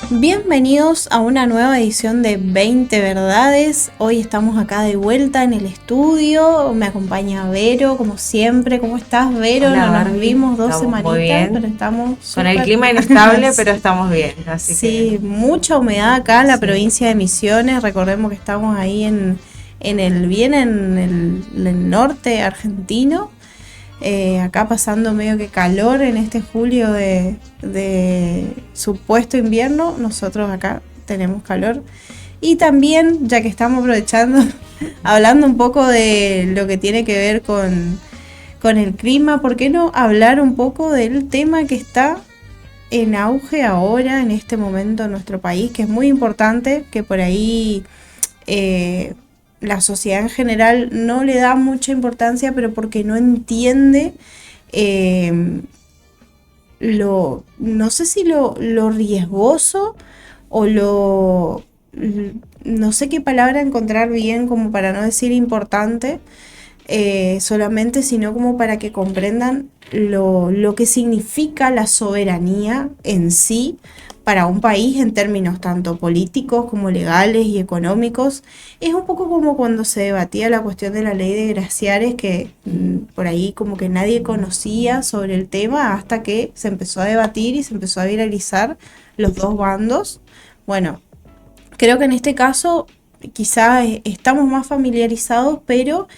Bienvenidos a una nueva edición de 20 Verdades. Hoy estamos acá de vuelta en el estudio. Me acompaña Vero, como siempre. ¿Cómo estás, Vero? Hola No nos Barbie, vimos dos estamos muy semanitas, pero bien. estamos Con el súper... clima inestable, pero estamos bien, así que Sí, mucha humedad acá en la sí. provincia de Misiones. Recordemos que estamos ahí en el norte argentino. Acá pasando medio que calor en este julio de supuesto invierno, nosotros acá tenemos calor. Y también, ya que estamos aprovechando, hablando un poco de lo que tiene que ver con el clima, ¿por qué no hablar un poco del tema que está en auge ahora, en este momento en nuestro país, que es muy importante, que por ahí eh, la sociedad en general no le da mucha importancia, pero porque no entiende eh, no sé si lo riesgoso o no sé qué palabra encontrar bien como para no decir importante, solamente, sino como para que comprendan lo que significa la soberanía en sí para un país en términos tanto políticos como legales y económicos. Es un poco como cuando se debatía la cuestión de la ley de glaciares, que por ahí como que nadie conocía sobre el tema hasta que se empezó a debatir y se empezó a viralizar los dos bandos. Bueno, creo que en este caso quizá estamos más familiarizados, pero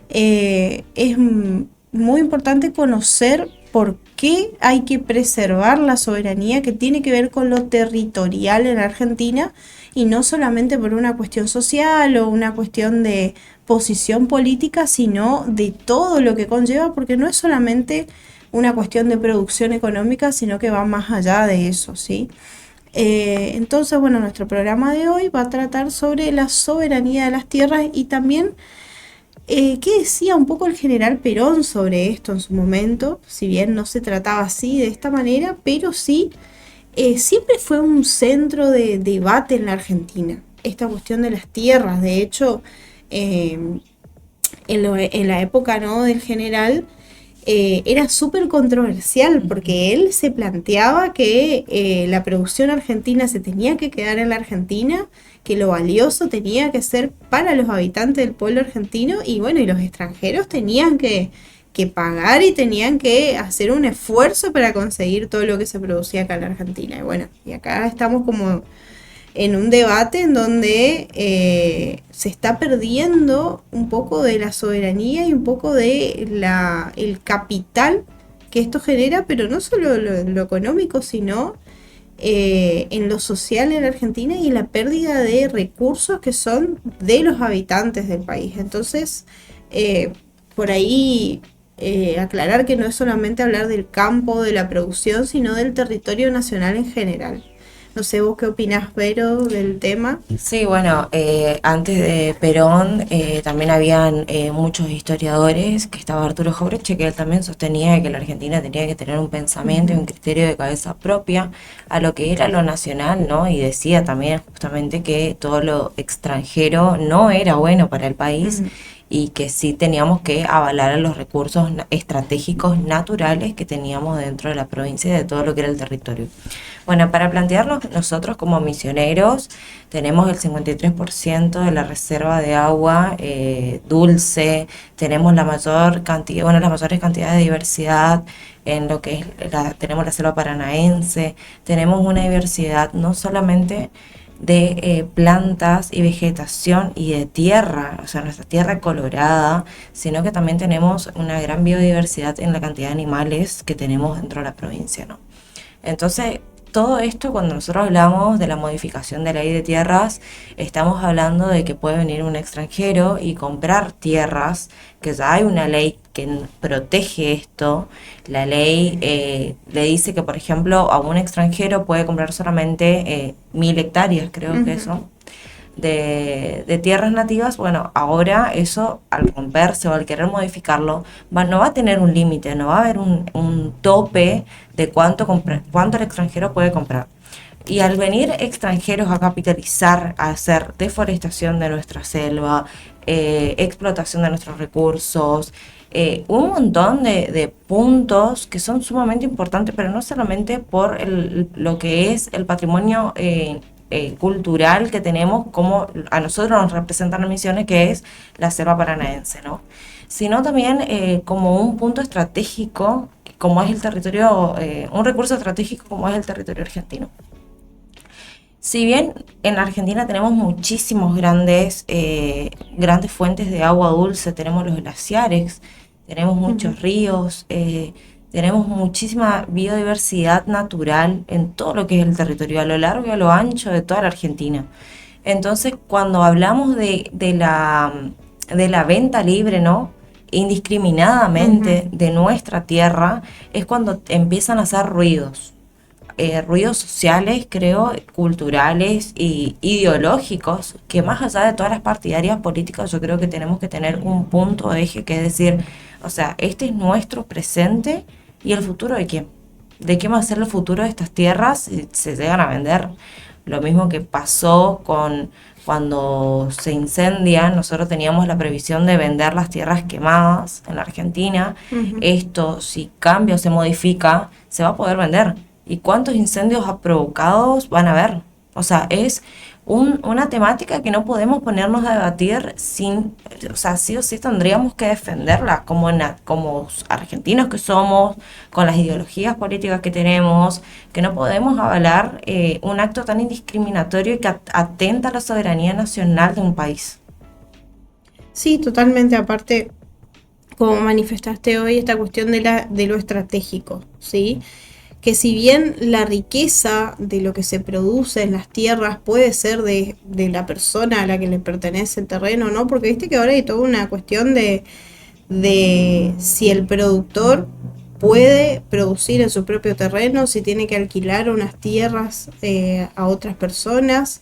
es muy importante conocer por qué hay que preservar la soberanía que tiene que ver con lo territorial en Argentina y no solamente por una cuestión social o una cuestión de posición política, sino de todo lo que conlleva, porque no es solamente una cuestión de producción económica, sino que va más allá de eso, ¿sí? Entonces, bueno, nuestro programa de hoy va a tratar sobre la soberanía de las tierras y también ¿qué decía un poco el general Perón sobre esto en su momento? Si bien no se trataba así de esta manera, pero sí siempre fue un centro de debate en la Argentina, esta cuestión de las tierras. De hecho, eh, en la época, ¿no?, del general, era súper controversial porque él se planteaba que la producción argentina se tenía que quedar en la Argentina, que lo valioso tenía que ser para los habitantes del pueblo argentino y bueno, y los extranjeros tenían que pagar y tenían que hacer un esfuerzo para conseguir todo lo que se producía acá en la Argentina. Y bueno, y acá estamos como en un debate en donde se está perdiendo un poco de la soberanía y un poco de el capital que esto genera, pero no solo lo económico, sino en lo social en Argentina y la pérdida de recursos que son de los habitantes del país. Entonces, por ahí aclarar que no es solamente hablar del campo, de la producción, sino del territorio nacional en general. No sé vos qué opinás, Vero, del tema. Sí, bueno, antes de Perón también habían muchos historiadores, que estaba Arturo Jauretche, que él también sostenía que la Argentina tenía que tener un pensamiento y un criterio de cabeza propia a lo que era lo nacional, ¿no? Y decía también justamente que todo lo extranjero no era bueno para el país y que sí teníamos que avalar a los recursos estratégicos naturales que teníamos dentro de la provincia y de todo lo que era el territorio. Bueno, para plantearnos nosotros como misioneros, tenemos el 53% de la reserva de agua dulce, tenemos la mayor cantidad, bueno, las mayores cantidades de diversidad en lo que es tenemos la selva paranaense, tenemos una diversidad no solamente de plantas y vegetación y de tierra, o sea, nuestra tierra colorada, sino que también tenemos una gran biodiversidad en la cantidad de animales que tenemos dentro de la provincia, ¿no? Entonces, todo esto, cuando nosotros hablamos de la modificación de la ley de tierras, estamos hablando de que puede venir un extranjero y comprar tierras, que ya hay una ley que protege esto. La ley le dice que, por ejemplo, a un extranjero puede comprar solamente 1.000 hectáreas, creo que Ujú. eso, de tierras nativas. Bueno, ahora eso al romperse o al querer modificarlo, no va a tener un límite, no va a haber un tope de cuánto el extranjero puede comprar. Y al venir extranjeros a capitalizar, a hacer deforestación de nuestra selva, explotación de nuestros recursos, un montón de puntos que son sumamente importantes, pero no solamente por lo que es el patrimonio cultural que tenemos, como a nosotros nos representan las Misiones, que es la selva paranaense, ¿no? Sino también como un punto estratégico, como es el territorio, un recurso estratégico como es el territorio argentino. Si bien en la Argentina tenemos muchísimos grandes fuentes de agua dulce, tenemos los glaciares, tenemos muchos ríos, tenemos muchísima biodiversidad natural en todo lo que es el territorio, a lo largo y a lo ancho de toda la Argentina. Entonces, cuando hablamos de la venta libre, ¿no? Indiscriminadamente de nuestra tierra, es cuando empiezan a hacer ruidos sociales, creo, culturales y ideológicos, que más allá de todas las partidarias políticas, yo creo que tenemos que tener un punto de eje, que es decir, o sea, este es nuestro presente y el futuro de quién. ¿De qué va a ser el futuro de estas tierras si se llegan a vender? Lo mismo que pasó con cuando se incendian, nosotros teníamos la previsión de vender las tierras quemadas en la Argentina. Esto, si cambia o se modifica, se va a poder vender. ¿Y cuántos incendios provocados van a haber? O sea, es una temática que no podemos ponernos a debatir sin, o sea, sí o sí tendríamos que defenderla como argentinos que somos, con las ideologías políticas que tenemos, que no podemos avalar un acto tan indiscriminatorio y que atenta a la soberanía nacional de un país. Sí, totalmente. Aparte, como manifestaste hoy, esta cuestión de lo estratégico, ¿sí? Que si bien la riqueza de lo que se produce en las tierras puede ser de la persona a la que le pertenece el terreno, ¿no? Porque viste que ahora hay toda una cuestión de si el productor puede producir en su propio terreno, si tiene que alquilar unas tierras a otras personas.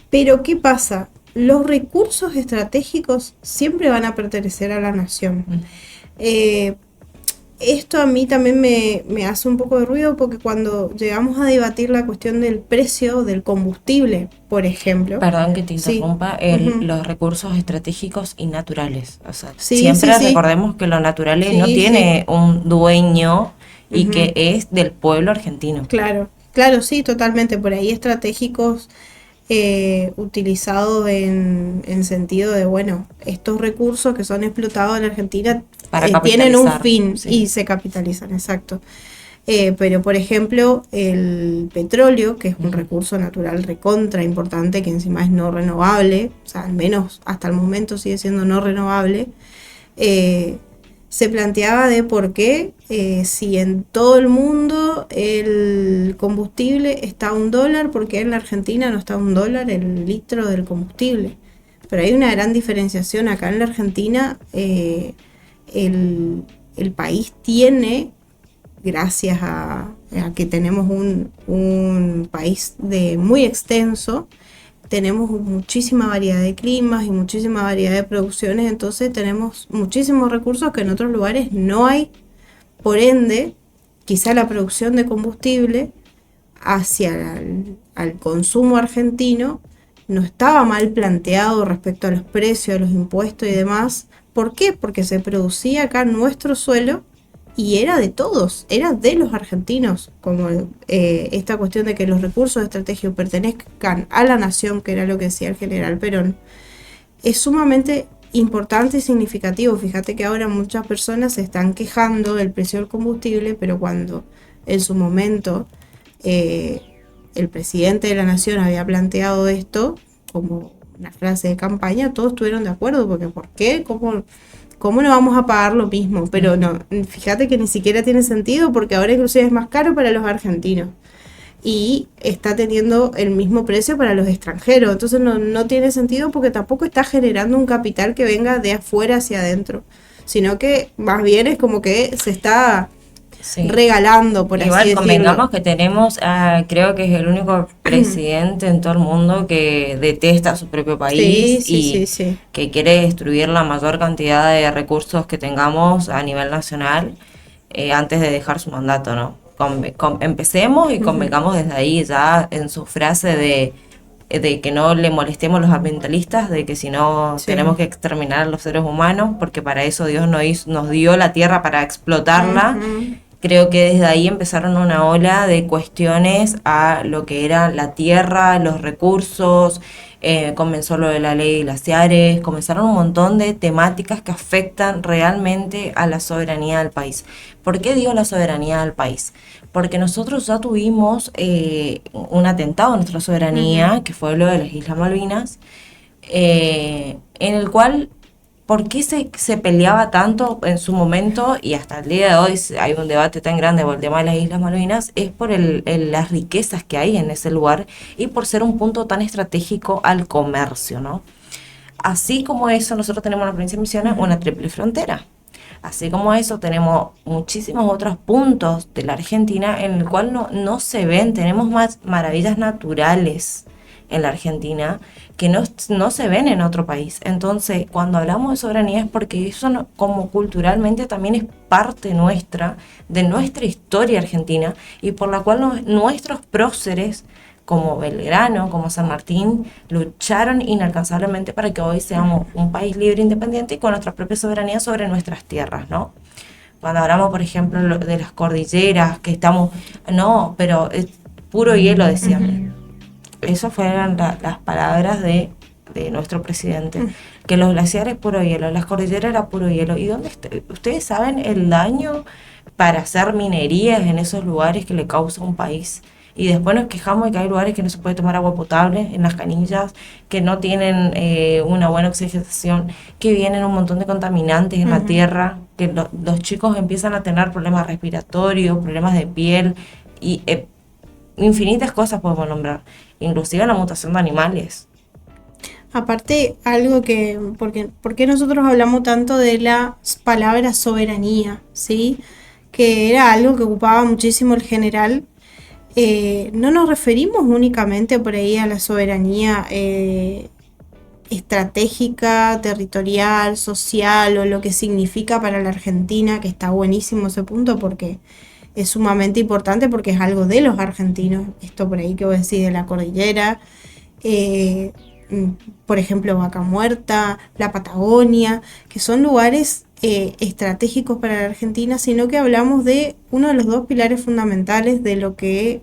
Pero ¿qué pasa? Los recursos estratégicos siempre van a pertenecer a la nación. Esto a mí también me hace un poco de ruido, porque cuando llegamos a debatir la cuestión del precio del combustible, por ejemplo. Perdón que te interrumpa, los recursos estratégicos y naturales. O sea, siempre recordemos que lo natural no tiene un dueño y que es del pueblo argentino. Claro, sí, totalmente. Por ahí estratégicos utilizados en sentido de, bueno, estos recursos que son explotados en Argentina tienen un fin y se capitalizan, exacto. Pero, por ejemplo, el petróleo, que es un recurso natural recontra importante, que encima es no renovable, o sea, al menos hasta el momento sigue siendo no renovable, se planteaba de por qué, si en todo el mundo el combustible está a $1, ¿por qué en la Argentina no está a $1 el litro del combustible? Pero hay una gran diferenciación. Acá en la Argentina el país tiene, gracias a que tenemos un país muy extenso, tenemos muchísima variedad de climas y muchísima variedad de producciones, entonces tenemos muchísimos recursos que en otros lugares no hay. Por ende, quizá la producción de combustible hacia al consumo argentino no estaba mal planteado respecto a los precios, a los impuestos y demás. ¿Por qué? Porque se producía acá en nuestro suelo y era de todos, era de los argentinos, como esta cuestión de que los recursos estratégicos pertenezcan a la nación, que era lo que decía el general Perón, es sumamente importante y significativo. Fíjate que ahora muchas personas se están quejando del precio del combustible, pero cuando en su momento el presidente de la nación había planteado esto como una frase de campaña, todos estuvieron de acuerdo, porque ¿por qué? ¿Cómo no vamos a pagar lo mismo? Pero no, fíjate que ni siquiera tiene sentido, porque ahora inclusive es más caro para los argentinos y está teniendo el mismo precio para los extranjeros. Entonces no tiene sentido, porque tampoco está generando un capital que venga de afuera hacia adentro, sino que más bien es como que se está regalando, por así decirlo. Igual convengamos que tenemos, creo que es el único presidente en todo el mundo que detesta a su propio país y que quiere destruir la mayor cantidad de recursos que tengamos a nivel nacional antes de dejar su mandato, ¿no? Empecemos y convengamos desde ahí, ya en su frase de de que no le molestemos los ambientalistas, de que si no Sí. tenemos que exterminar a los seres humanos, porque para eso Dios nos dio la tierra para explotarla. Ujú. Creo que desde ahí empezaron una ola de cuestiones a lo que era la tierra, los recursos, comenzó lo de la ley de glaciares, comenzaron un montón de temáticas que afectan realmente a la soberanía del país. ¿Por qué digo la soberanía del país? Porque nosotros ya tuvimos un atentado a nuestra soberanía, Ujú. que fue lo de las Islas Malvinas, en el cual, ¿por qué se peleaba tanto en su momento y hasta el día de hoy hay un debate tan grande por el tema de las Islas Malvinas? Es por las riquezas que hay en ese lugar y por ser un punto tan estratégico al comercio, ¿no? Así como eso, nosotros tenemos en la provincia de Misiones una triple frontera. Así como eso, tenemos muchísimos otros puntos de la Argentina en el cual no se ven, tenemos más maravillas naturales en la Argentina que no se ven en otro país. Entonces, cuando hablamos de soberanía es porque eso como culturalmente también es parte nuestra, de nuestra historia argentina, y por la cual nuestros próceres como Belgrano, como San Martín, lucharon inalcanzablemente para que hoy seamos un país libre, independiente y con nuestra propia soberanía sobre nuestras tierras, ¿no? Cuando hablamos, por ejemplo, de las cordilleras, que estamos, no, pero es puro hielo, decían. Esas fueron las palabras de nuestro presidente, que los glaciares puro hielo, las cordilleras era puro hielo. ¿Y dónde ustedes saben el daño para hacer minerías en esos lugares que le causa un país? Y después nos quejamos de que hay lugares que no se puede tomar agua potable en las canillas, que no tienen una buena oxigenación, que vienen un montón de contaminantes en la tierra, que los chicos empiezan a tener problemas respiratorios, problemas de piel y infinitas cosas podemos nombrar, inclusive la mutación de animales. Aparte, algo que, ¿por qué nosotros hablamos tanto de la palabra soberanía? ¿Sí? Que era algo que ocupaba muchísimo el general. No nos referimos únicamente por ahí a la soberanía estratégica, territorial, social o lo que significa para la Argentina, que está buenísimo ese punto porque es sumamente importante porque es algo de los argentinos. Esto por ahí que vos decís de la cordillera, eh, por ejemplo Vaca Muerta, la Patagonia, que son lugares estratégicos para la Argentina, sino que hablamos de uno de los dos pilares fundamentales de lo que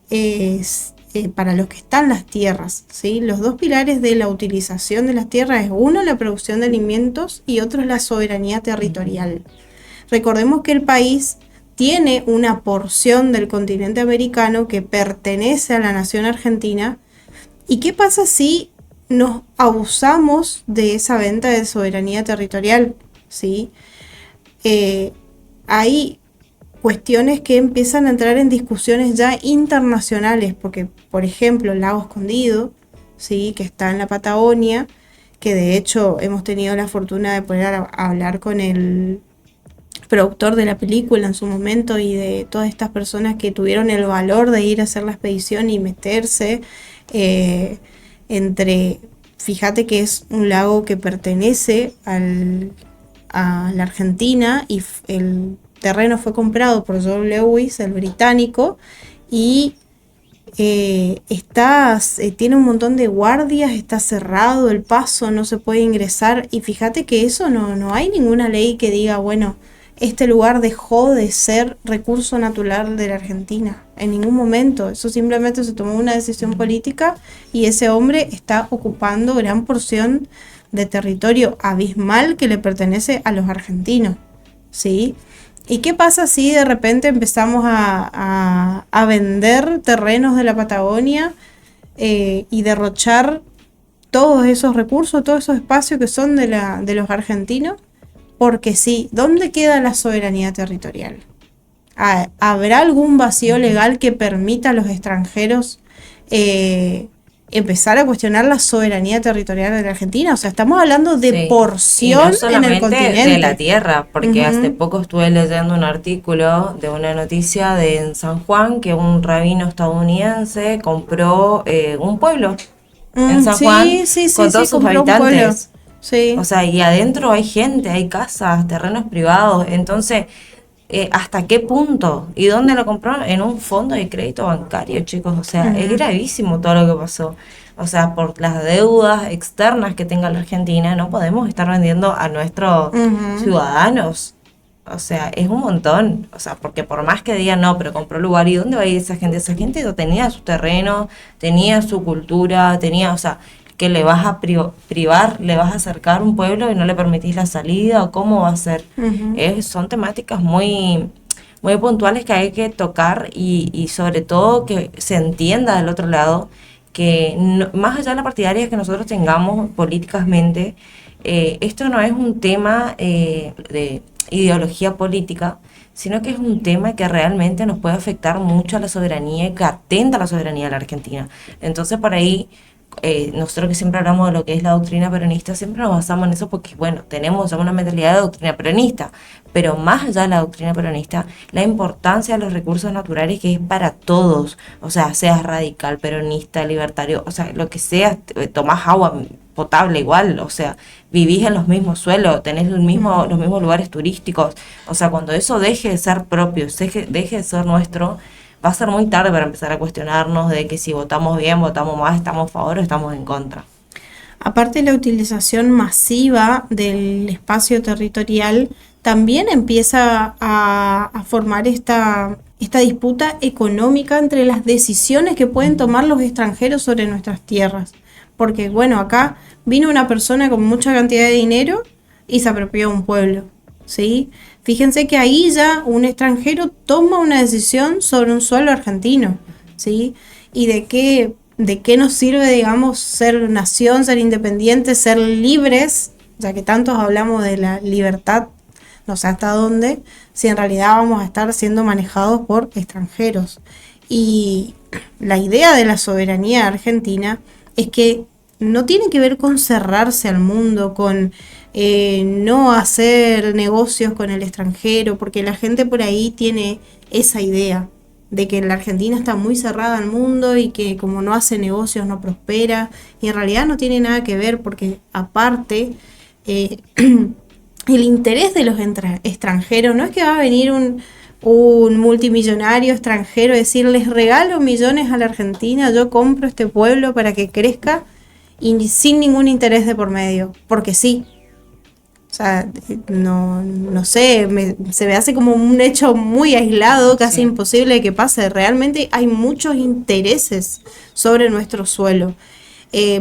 es para los que están las tierras, ¿sí? Los dos pilares de la utilización de las tierras es uno la producción de alimentos y otro es la soberanía territorial. Recordemos que el país tiene una porción del continente americano que pertenece a la nación argentina. ¿Y qué pasa si nos abusamos de esa venta de soberanía territorial? ¿Sí? Hay cuestiones que empiezan a entrar en discusiones ya internacionales, porque, por ejemplo, el Lago Escondido, ¿sí? Que está en la Patagonia, que de hecho hemos tenido la fortuna de poder hablar con el productor de la película en su momento y de todas estas personas que tuvieron el valor de ir a hacer la expedición y meterse fíjate que es un lago que pertenece a la Argentina y el terreno fue comprado por John Lewis, el británico, y tiene un montón de guardias, está cerrado el paso, no se puede ingresar, y fíjate que eso no hay ninguna ley que diga, bueno, este lugar dejó de ser recurso natural de la Argentina. En ningún momento. Eso simplemente se tomó una decisión política y ese hombre está ocupando gran porción de territorio abismal que le pertenece a los argentinos. ¿Sí? ¿Y qué pasa si de repente empezamos a vender terrenos de la Patagonia y derrochar todos esos recursos, todos esos espacios que son de los argentinos? Porque sí, ¿dónde queda la soberanía territorial? ¿Habrá algún vacío legal que permita a los extranjeros empezar a cuestionar la soberanía territorial de la Argentina? O sea, estamos hablando de porción no en el continente. De la tierra, porque hace poco estuve leyendo un artículo de una noticia en San Juan que un rabino estadounidense compró un pueblo en San Juan con todos sus habitantes. Sí. O sea, y adentro hay gente, hay casas, terrenos privados. Entonces, ¿hasta qué punto? ¿Y dónde lo compró? En un fondo de crédito bancario, chicos. O sea, es gravísimo todo lo que pasó. O sea, por las deudas externas que tenga la Argentina, no podemos estar vendiendo a nuestros ciudadanos. O sea, es un montón. O sea, porque por más que digan, no, pero compró lugar, ¿y dónde va a ir esa gente? Esa gente tenía su terreno, tenía su cultura, tenía, o sea, que le vas a privar, le vas a acercar un pueblo y no le permitís la salida, o cómo va a ser. Son temáticas muy, muy puntuales que hay que tocar y sobre todo que se entienda del otro lado que más allá de la partidaria que nosotros tengamos políticamente, esto no es un tema de ideología política, sino que es un tema que realmente nos puede afectar mucho a la soberanía y que atenta a la soberanía de la Argentina. Entonces, por ahí, nosotros que siempre hablamos de lo que es la doctrina peronista, siempre nos basamos en eso porque, bueno, tenemos ya una mentalidad de doctrina peronista, pero más allá de la doctrina peronista, la importancia de los recursos naturales que es para todos, o sea, seas radical, peronista, libertario, o sea, lo que seas, tomás agua potable igual, o sea, vivís en los mismos suelos, tenés los mismos lugares turísticos, o sea, cuando eso deje de ser propio, deje de ser nuestro, va a ser muy tarde para empezar a cuestionarnos de que si votamos bien, votamos mal, estamos a favor o estamos en contra. Aparte, la utilización masiva del espacio territorial también empieza a formar esta disputa económica entre las decisiones que pueden tomar los extranjeros sobre nuestras tierras. Porque, bueno, acá vino una persona con mucha cantidad de dinero y se apropió un pueblo, ¿sí? Fíjense que ahí ya un extranjero toma una decisión sobre un suelo argentino, ¿sí? Y de qué nos sirve, digamos, ser nación, ser independientes, ser libres, ya que tantos hablamos de la libertad, no sé hasta dónde, si en realidad vamos a estar siendo manejados por extranjeros. Y la idea de la soberanía argentina es que no tiene que ver con cerrarse al mundo, con no hacer negocios con el extranjero, porque la gente por ahí tiene esa idea de que la Argentina está muy cerrada al mundo y que como no hace negocios no prospera, y en realidad no tiene nada que ver, porque aparte el interés de los extranjeros no es que va a venir un multimillonario extranjero a decir, les regalo millones a la Argentina, yo compro este pueblo para que crezca, y sin ningún interés de por medio, porque sí. O sea, no sé, se me hace como un hecho muy aislado, casi imposible de que pase. Realmente hay muchos intereses sobre nuestro suelo.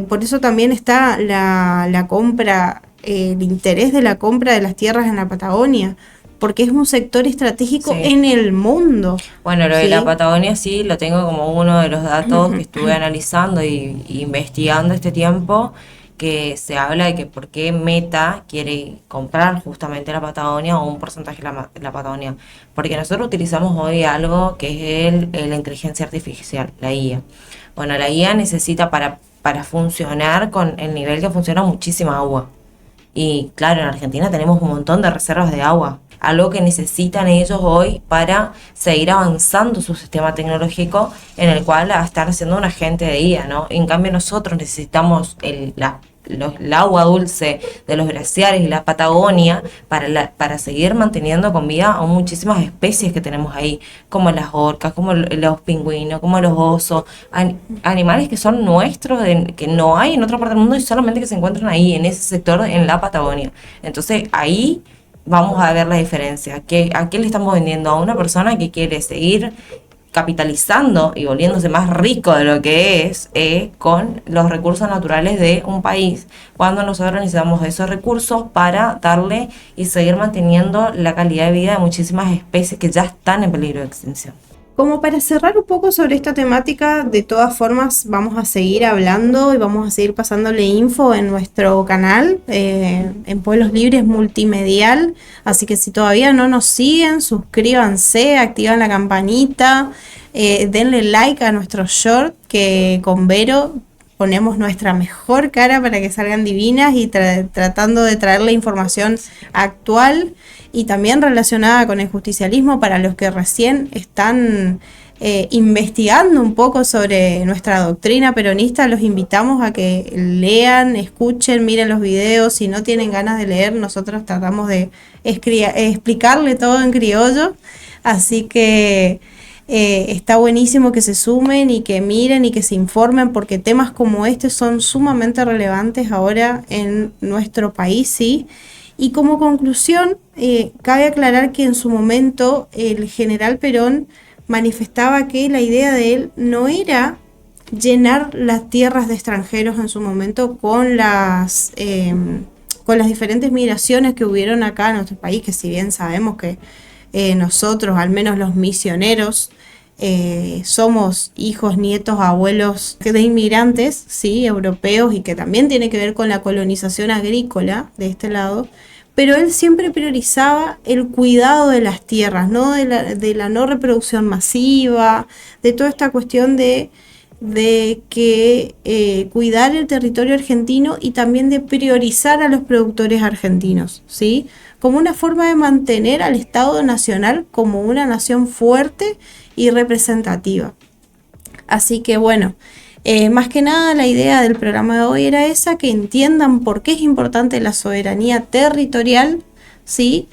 Por eso también está la compra, el interés de la compra de las tierras en la Patagonia, porque es un sector estratégico en el mundo. Bueno, lo de la Patagonia sí lo tengo como uno de los datos que estuve analizando y investigando este tiempo, que se habla de que por qué Meta quiere comprar justamente la Patagonia o un porcentaje de la Patagonia. Porque nosotros utilizamos hoy algo que es la inteligencia artificial, la IA. Bueno, la IA necesita para funcionar con el nivel que funciona muchísima agua. Y claro, en Argentina tenemos un montón de reservas de agua, algo que necesitan ellos hoy para seguir avanzando su sistema tecnológico en el cual estar siendo un agente de IA, ¿no? En cambio nosotros necesitamos el agua dulce de los glaciares y la Patagonia para seguir manteniendo con vida a muchísimas especies que tenemos ahí, como las orcas, como los pingüinos, como los osos, animales que son nuestros, que no hay en otra parte del mundo y solamente que se encuentran ahí, en ese sector, en la Patagonia. Entonces ahí vamos a ver la diferencia. ¿A qué le estamos vendiendo? A una persona que quiere seguir capitalizando y volviéndose más rico de lo que es con los recursos naturales de un país, cuando nosotros necesitamos esos recursos para darle y seguir manteniendo la calidad de vida de muchísimas especies que ya están en peligro de extinción. Como para cerrar un poco sobre esta temática, de todas formas vamos a seguir hablando y vamos a seguir pasándole info en nuestro canal, en Pueblos Libres Multimedial, así que si todavía no nos siguen, suscríbanse, activan la campanita, denle like a nuestro short, que con Vero ponemos nuestra mejor cara para que salgan divinas y tratando de traerle información actual y también relacionada con el justicialismo para los que recién están investigando un poco sobre nuestra doctrina peronista, los invitamos a que lean, escuchen, miren los videos. Si no tienen ganas de leer, nosotros tratamos de explicarle todo en criollo. Así que está buenísimo que se sumen y que miren y que se informen, porque temas como este son sumamente relevantes ahora en nuestro país, ¿sí? Y como conclusión, cabe aclarar que en su momento el general Perón manifestaba que la idea de él no era llenar las tierras de extranjeros en su momento con las diferentes migraciones que hubieron acá en nuestro país, que si bien sabemos que nosotros, al menos los misioneros, somos hijos, nietos, abuelos de inmigrantes, sí, europeos, y que también tiene que ver con la colonización agrícola de este lado, pero él siempre priorizaba el cuidado de las tierras, ¿no? De la no reproducción masiva, de toda esta cuestión de que cuidar el territorio argentino y también de priorizar a los productores argentinos, ¿sí? Como una forma de mantener al Estado Nacional como una nación fuerte y representativa. Así que bueno, más que nada la idea del programa de hoy era esa, que entiendan por qué es importante la soberanía territorial, ¿sí?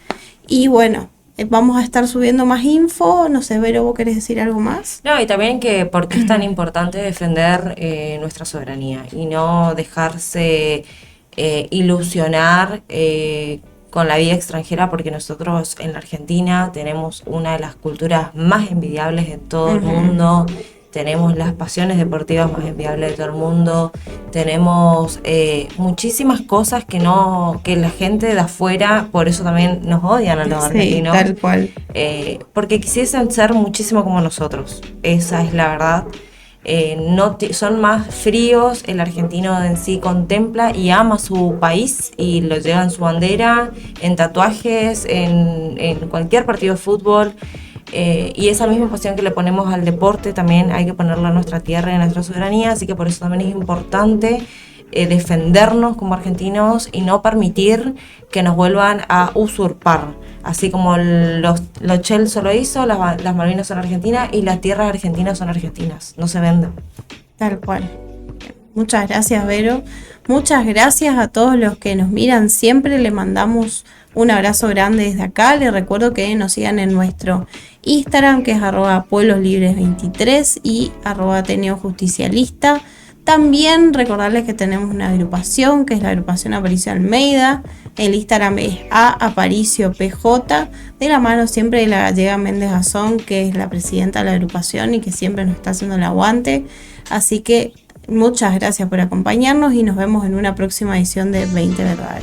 Y bueno, vamos a estar subiendo más info. No sé, Vero, ¿vos querés decir algo más? No, y también que por qué es tan importante defender nuestra soberanía y no dejarse ilusionar con la vida extranjera, porque nosotros en la Argentina tenemos una de las culturas más envidiables de todo el mundo. Tenemos las pasiones deportivas más enviables de todo el mundo, tenemos muchísimas cosas que la gente de afuera, por eso también nos odian a los argentinos. Sí, tal cual. Porque quisiesen ser muchísimo como nosotros, esa es la verdad. Son más fríos, el argentino en sí contempla y ama su país y lo lleva en su bandera, en tatuajes, en cualquier partido de fútbol. Y esa misma pasión que le ponemos al deporte también hay que ponerla a nuestra tierra y a nuestra soberanía, así que por eso también es importante defendernos como argentinos y no permitir que nos vuelvan a usurpar, así como los Chelsea lo hizo, las Malvinas son argentinas y las tierras argentinas son argentinas, no se venden. Tal cual. Muchas gracias, Vero. Muchas gracias a todos los que nos miran siempre. Le mandamos un abrazo grande desde acá. Les recuerdo que nos sigan en nuestro Instagram, que es @puebloslibres23 y @ateneojusticialista. También recordarles que tenemos una agrupación, que es la agrupación Aparicio Almeida. El Instagram es @AparicioPJ, de la mano siempre de la gallega Méndez Gazón, que es la presidenta de la agrupación y que siempre nos está haciendo el aguante. Así que muchas gracias por acompañarnos y nos vemos en una próxima edición de 20 Verdades.